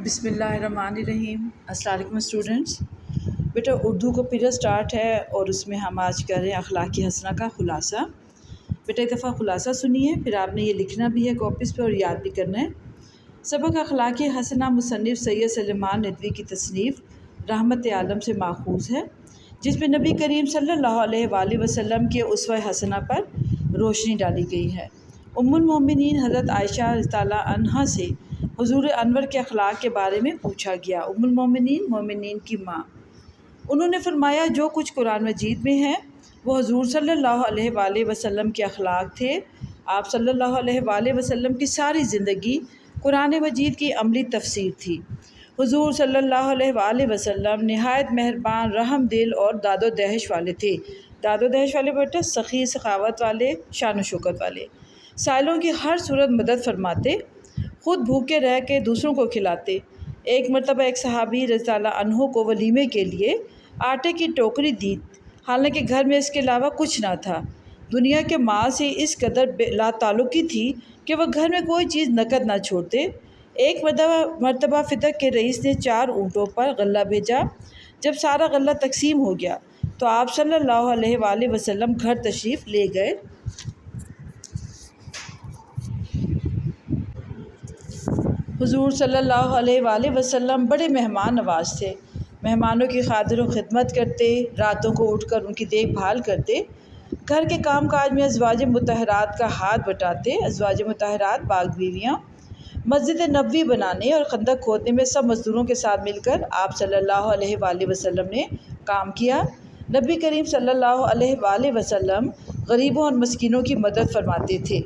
بسم اللہ الرحمن الرحیم۔ السلام علیکم اسٹوڈنٹس۔ بیٹا اردو کا پیریڈ سٹارٹ ہے اور اس میں ہم آج کر رہے ہیں اخلاق حسنہ کا خلاصہ۔ بیٹا ایک دفعہ خلاصہ سنیے، پھر آپ نے یہ لکھنا بھی ہے کاپیز پہ اور یاد بھی کرنا ہے۔ سبق اخلاق حسنہ مصنف سید سلیمان ندوی کی تصنیف رحمت عالم سے ماخوذ ہے، جس میں نبی کریم صلی اللہ علیہ وآلہ وسلم کے اسوہ حسنہ پر روشنی ڈالی گئی ہے۔ ام المومنین حضرت عائشہ رضی اللہ عنہا سے حضور انور کے اخلاق کے بارے میں پوچھا گیا۔ ام المومنین مومنین کی ماں، انہوں نے فرمایا جو کچھ قرآن مجید میں ہے وہ حضور صلی اللہ علیہ وآلہ وسلم کے اخلاق تھے۔ آپ صلی اللہ علیہ وآلہ وسلم کی ساری زندگی قرآن مجید کی عملی تفسیر تھی۔ حضور صلی اللہ علیہ وآلہ وسلم نہایت مہربان، رحم دل اور داد و دہش والے تھے۔ داد و دہش والے بیٹا سخی، سخاوت والے، شان و شوکت والے، سائلوں کی ہر صورت مدد فرماتے، خود بھوکے رہ کے دوسروں کو کھلاتے۔ ایک مرتبہ ایک صحابی رضی اللہ عنہ کو ولیمے کے لیے آٹے کی ٹوکری دی، حالانکہ گھر میں اس کے علاوہ کچھ نہ تھا۔ دنیا کے مال سے اس قدر لا تعلقی تھی کہ وہ گھر میں کوئی چیز نقد نہ چھوڑتے۔ ایک مرتبہ فتق کے رئیس نے 4 اونٹوں پر غلہ بھیجا۔ جب سارا غلہ تقسیم ہو گیا تو آپ صلی اللہ علیہ وآلہ وسلم گھر تشریف لے گئے۔ حضور صلی اللہ علیہ وآلہ وسلم بڑے مہمان نواز تھے، مہمانوں کی خاطر و خدمت کرتے، راتوں کو اٹھ کر ان کی دیکھ بھال کرتے، گھر کے کام کاج میں ازواج مطہرات کا ہاتھ بٹاتے۔ ازواج مطہرات پاک بیویاں۔ مسجد نبوی بنانے اور خندق کھودنے میں سب مزدوروں کے ساتھ مل کر آپ صلی اللہ علیہ وآلہ وسلم نے کام کیا۔ نبی کریم صلی اللہ علیہ وآلہ وسلم غریبوں اور مسکینوں کی مدد فرماتے تھے۔